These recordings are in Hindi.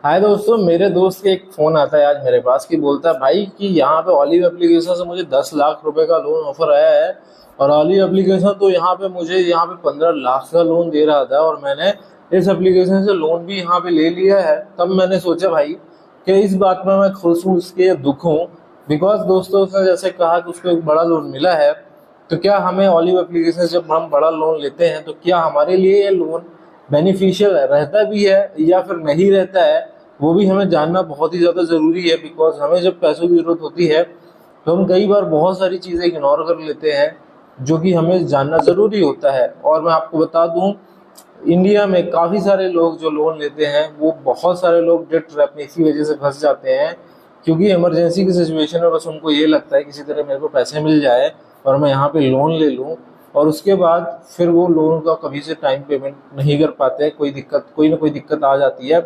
हाय दोस्तों, मेरे दोस्त के एक फोन आता है आज मेरे पास कि बोलता है भाई कि यहाँ पे ऑलिव एप्लीकेशन से मुझे 10 लाख रुपए का लोन ऑफर आया है। और ऑलिव एप्लीकेशन तो यहाँ पे मुझे यहाँ पे 15 लाख का लोन दे रहा था और मैंने इस एप्लीकेशन से लोन भी यहाँ पे ले लिया है। तब मैंने सोचा भाई कि इस बात में मैं खुश हूँ इसके दुख हूँ। बिकॉज दोस्तों उसने जैसे कहा कि उसको एक बड़ा लोन मिला है, तो क्या हमें ऑलिव एप्लीकेशन से जब हम बड़ा लोन लेते हैं तो क्या हमारे लिए ये लोन बेनिफिशियल रहता भी है या फिर नहीं रहता है, वो भी हमें जानना बहुत ही ज़्यादा ज़रूरी है। बिकॉज हमें जब पैसों की ज़रूरत होती है तो हम कई बार बहुत सारी चीज़ें इग्नोर कर लेते हैं जो कि हमें जानना ज़रूरी होता है। और मैं आपको बता दूं, इंडिया में काफ़ी सारे लोग जो लोन लेते हैं वो बहुत सारे लोग डेट ट्रैप में इसी वजह से फंस जाते हैं, क्योंकि इमरजेंसी की सिचुएशन में बस उनको ये लगता है किसी तरह मेरे को पैसे मिल जाए और मैं यहाँ पे लोन ले लूँ। और उसके बाद फिर वो लोन का कभी से टाइम पेमेंट नहीं कर पाते, कोई ना कोई दिक्कत आ जाती है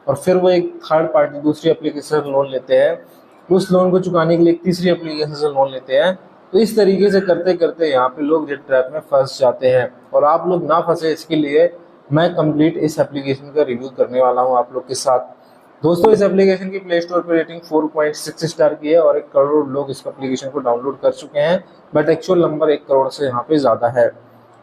और फिर वो एक थर्ड पार्टी दूसरी एप्लीकेशन से लोन लेते हैं। उस लोन को चुकाने के लिए एक तीसरी एप्लीकेशन से लोन लेते हैं। तो इस तरीके से करते करते यहाँ पे लोग डेट ट्रैप में फंस जाते हैं। और आप लोग ना फंसे इसके लिए मैं कंप्लीट इस एप्लीकेशन का रिव्यू करने वाला हूँ आप लोग के साथ। दोस्तों, इस एप्लीकेशन की प्ले स्टोर पर रेटिंग 4.6 स्टार की है और 1 करोड़ लोग इस एप्लीकेशन को डाउनलोड कर चुके हैं। बट एक्चुअल नंबर 1 करोड़ से यहाँ पे ज़्यादा है,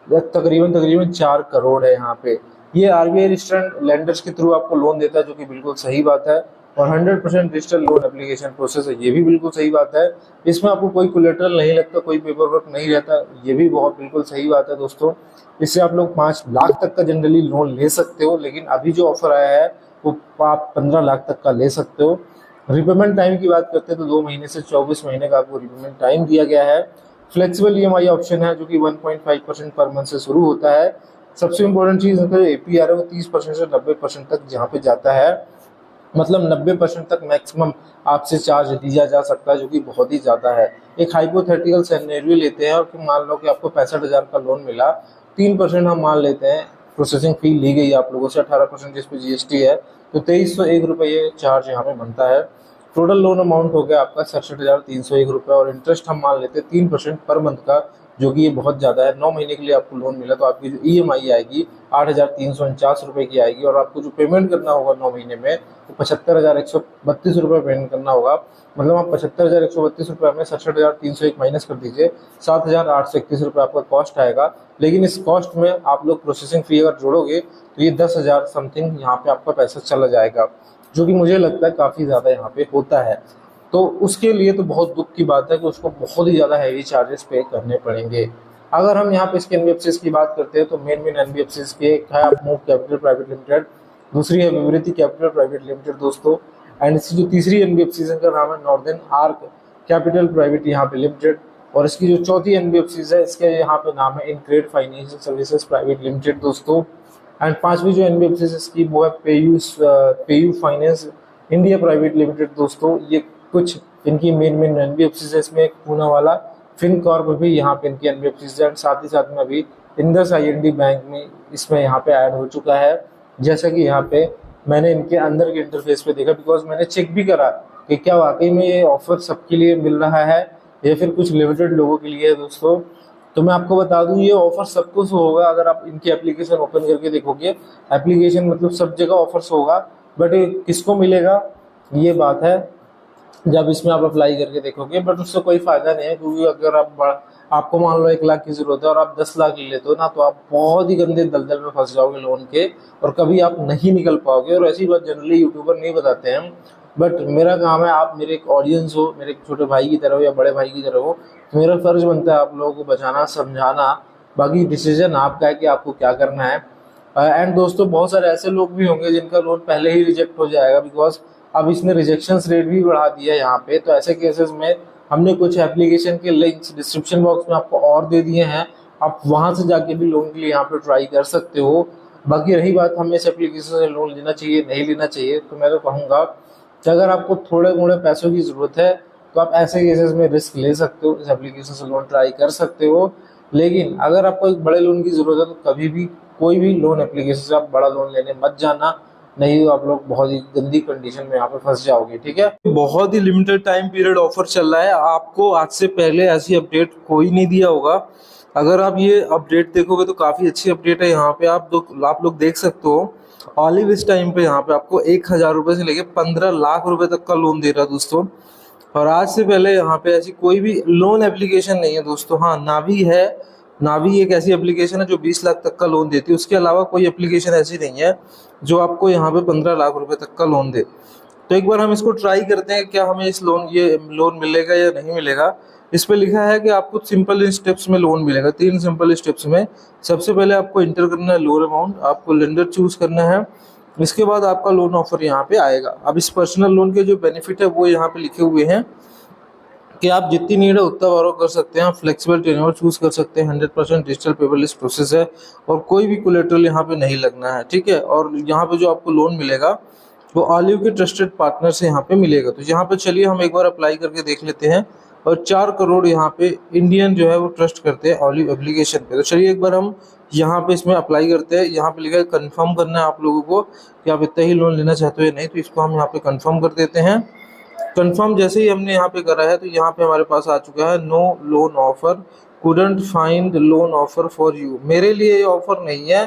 तकरीबन तकरीबन 4 करोड़ है यहाँ पे। ये आरबीआई रजिस्टर्ड लेंडर्स के थ्रू आपको लोन देता है, जो कि बिल्कुल सही बात है। और 100% डिजिटल लोन एप्लीकेशन प्रोसेस है, ये भी बिल्कुल सही बात है। इसमें आपको कोई कोलेटरल नहीं लगता, कोई पेपर वर्क नहीं रहता, ये भी बहुत बिल्कुल सही बात है दोस्तों। इससे आप लोग 5 लाख तक का जनरली लोन ले सकते हो, लेकिन अभी जो ऑफर आया है वो आप 15 लाख तक का ले सकते हो। रिपेमेंट टाइम की बात करते हैं तो 2 महीने से 24 महीने का आपको रिपेमेंट टाइम दिया गया है। फ्लेक्सिबल ईएमआई ऑप्शन है जो कि 1.5% पर मंथ से शुरू होता है। सबसे इम्पोर्टेंट चीज़ है एपीआर है वो 30% से 90% तक जहाँ पे जाता है, मतलब 90% तक मैक्सिमम आपसे चार्ज लिया जा सकता है, जो कि बहुत ही ज़्यादा है। एक हाइपोथेटिकल सिनेरियो लेते हैं और कि मान लो कि आपको 65,000 का लोन मिला, 3% हम मान लेते हैं प्रोसेसिंग फी ली गई आप लोगों से, 18% जिस पे जीएसटी है, तो 2301 रुपये चार्ज यहाँ पे बनता है। टोटल लोन अमाउंट हो गया आपका 67,301 रुपये और इंटरेस्ट हम मान लेते हैं 3% पर मंथ का, जो कि ये बहुत ज़्यादा है। 9 महीने के लिए आपको लोन मिला तो आपकी जो ईएमआई आएगी 8,349 रुपये की आएगी और आपको जो पेमेंट करना होगा 9 महीने में वो 75,132 रुपये पेमेंट करना होगा। मतलब आप 75,132 रुपये में 67,301 माइनस कर दीजिए, 7,831 रुपये आपका कॉस्ट आएगा। लेकिन इस कॉस्ट में आप लोग प्रोसेसिंग फी अगर जोड़ोगे तो ये 10,000 समथिंग यहाँ पे आपका पैसा चला जाएगा, जो कि मुझे लगता है काफ़ी ज़्यादा यहाँ पे होता है। तो उसके लिए तो बहुत दुख की बात है कि उसको बहुत ही ज़्यादा हैवी चार्जेस पे करने पड़ेंगे। अगर हम यहाँ पे इसके एनबीएफसीज की बात करते हैं तो मेन एनबीएफसीज के एक है मूव कैपिटल प्राइवेट लिमिटेड, दूसरी है विवृति कैपिटल प्राइवेट लिमिटेड दोस्तों। एंड इसकी जो तीसरी एनबीएफसी है इनका नाम है नॉर्दर्न आर्क कैपिटल प्राइवेट यहाँ पे लिमिटेड। और इसकी जो चौथी एनबीएफसी है इसके यहाँ पे नाम है InCred financial services private limited दोस्तों। एंड पांचवी जो एनबीएफसी है इसकी वो है PayU finance India private limited दोस्तों। ये कुछ इनकी मेन एनबीएफसी है। इसमें एक पूना वाला फिनकॉर्प भी यहाँ पे इनकी एनबीएफसी है। साथ ही साथ में अभी इंडस आईएनडी बैंक में इसमें यहाँ पे ऐड हो चुका है। जैसा कि यहाँ पे मैंने इनके अंदर के इंटरफेस पे देखा, बिकॉज मैंने चेक भी करा कि क्या वाकई में ये ऑफर सबके लिए मिल रहा है या फिर कुछ लिमिटेड लोगों के लिए है दोस्तों। तो मैं आपको बता दूं ये ऑफर सबको से होगा। अगर आप इनकी एप्लीकेशन ओपन करके देखोगे, एप्लीकेशन मतलब सब जगह ऑफर्स होगा, बट किसको मिलेगा ये बात है जब इसमें आप अप्लाई करके देखोगे। बट उससे कोई फायदा नहीं है, क्योंकि अगर आपको मान लो 1 लाख की जरूरत है और आप 10 लाख ले लेते हो ना, तो आप बहुत ही गंदे दलदल में फंस जाओगे लोन के और कभी आप नहीं निकल पाओगे। और ऐसी बात जनरली यूट्यूबर नहीं बताते हैं, बट मेरा काम है, आप मेरे एक ऑडियंस हो, मेरे एक छोटे भाई की तरह हो या बड़े भाई की तरह हो, तो मेरा फर्ज बनता है आप लोगों को बचाना समझाना। बाकी डिसीजन आपका है कि आपको क्या करना है। एंड दोस्तों, बहुत सारे ऐसे लोग भी होंगे जिनका लोन पहले ही रिजेक्ट हो जाएगा, बिकॉज अब इसने रिजेक्शन रेट भी बढ़ा दिया है यहाँ पे। तो ऐसे केसेस में हमने कुछ एप्लीकेशन के लिंक्स डिस्क्रिप्शन बॉक्स में आपको और दे दिए हैं, आप वहां से जाके भी लोन के लिए यहाँ पे ट्राई कर सकते हो। बाकी रही बात हमें इस एप्लीकेशन से लोन लेना चाहिए नहीं लेना चाहिए, तो मैं तो कहूँगा कि अगर आपको थोड़े मोड़े पैसों की जरूरत है तो आप ऐसे केसेस में रिस्क ले सकते हो, इस एप्लीकेशन से लोन ट्राई कर सकते हो। लेकिन अगर आपको एक बड़े लोन की जरूरत है तो कभी भी कोई भी लोन एप्लीकेशन से आप बड़ा लोन लेने मत जाना, नहीं तो आप लोग बहुत ही गंदी कंडीशन में यहाँ पे फंस जाओगे। ठीक है, बहुत ही लिमिटेड टाइम पीरियड ऑफर चल रहा है, आपको आज से पहले ऐसी अपडेट कोई नहीं दिया होगा। अगर आप ये अपडेट देखोगे तो काफी अच्छी अपडेट है यहाँ पे, आप लोग देख सकते हो ऑलिव इस टाइम पे यहाँ पे आपको 1,000 रुपये से लेके 15 लाख रुपए तक का लोन दे रहा है दोस्तों। और आज से पहले यहाँ पे ऐसी कोई भी लोन एप्लीकेशन नहीं है दोस्तों। हाँ, नावी है, नावी एक ऐसी एप्लीकेशन है जो 20 लाख तक का लोन देती है। उसके अलावा कोई एप्लीकेशन ऐसी नहीं है जो आपको यहाँ पे 15 लाख रुपए तक का लोन दे। तो एक बार हम इसको ट्राई करते हैं, क्या हमें ये लोन मिलेगा या नहीं मिलेगा। इस पे लिखा है कि आपको सिंपल स्टेप्स में लोन मिलेगा, 3 सिंपल स्टेप्स में। सबसे पहले आपको इंटर करना है लोन अमाउंट, आपको लेंडर चूज करना है, इसके बाद आपका लोन ऑफर यहाँ पे आएगा। अब इस पर्सनल लोन के जो बेनिफिट है वो यहाँ पे लिखे हुए हैं कि आप जितनी नीड है उतना बोरो कर सकते हैं, आप फ्लेक्सिबल टेन्योर चूज कर सकते हैं, 100% डिजिटल पेपरलेस प्रोसेस है और कोई भी कोलेटरल यहाँ पे नहीं लगना है, ठीक है। और यहाँ पे जो आपको लोन मिलेगा वो ऑलिव के ट्रस्टेड पार्टनर से यहाँ पे मिलेगा। तो यहाँ पे चलिए हम एक बार अप्लाई करके देख लेते हैं। और 4 करोड़ यहाँ पे इंडियन जो है वो ट्रस्ट करते हैं ऑलिव एप्लीकेशन पे। तो चलिए एक बार हम यहाँ पे इसमें अप्लाई करते हैं। यहाँ पे लिखा है कंफर्म करना है आप लोगों को कि आप इतना ही लोन लेना चाहते हो या नहीं, तो इसको हम यहाँ पे कंफर्म कर देते हैं। कंफर्म जैसे ही हमने यहाँ पे करा है तो यहाँ पे हमारे पास आ चुका है no loan offer, couldn't find loan offer for you. मेरे लिए ये ऑफर नहीं है,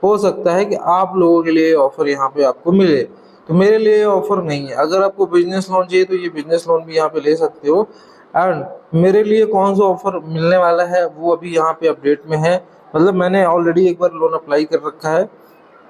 हो सकता है कि आप लोगों के लिए ऑफर यहाँ पे आपको मिले, तो मेरे लिए ये ऑफर नहीं है। अगर आपको बिजनेस लोन चाहिए तो ये बिजनेस लोन भी यहाँ पे ले सकते हो। एंड मेरे लिए कौन सा ऑफर मिलने वाला है वो अभी यहाँ पे अपडेट में है, मतलब मैंने ऑलरेडी एक बार लोन अप्लाई कर रखा है।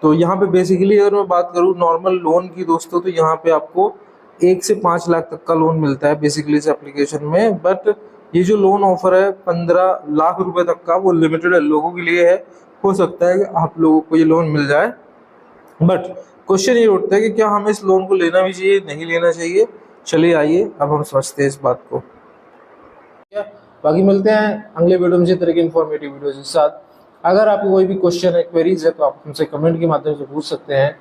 तो यहाँ पे बेसिकली अगर मैं बात करूँ नॉर्मल लोन की दोस्तों, तो यहाँ पे आपको 1 से 5 लाख तक का लोन मिलता है बेसिकली इस एप्लीकेशन में। बट ये जो लोन ऑफर है 15 लाख रुपए तक का, वो लिमिटेड लोगों के लिए है। हो सकता है कि आप लोगों को ये लोन मिल जाए, बट क्वेश्चन ये उठता है कि क्या हमें इस लोन को लेना भी चाहिए, नहीं लेना चाहिए। चलिए आइए अब हम समझते हैं इस बात को। बाकी मिलते हैं अगले वीडियो में इसी तरह की इन्फॉर्मेटिव वीडियोज के साथ। अगर आपको कोई भी क्वेश्चन है, क्वेरीज है, तो आप हमसे कमेंट के माध्यम से पूछ सकते हैं।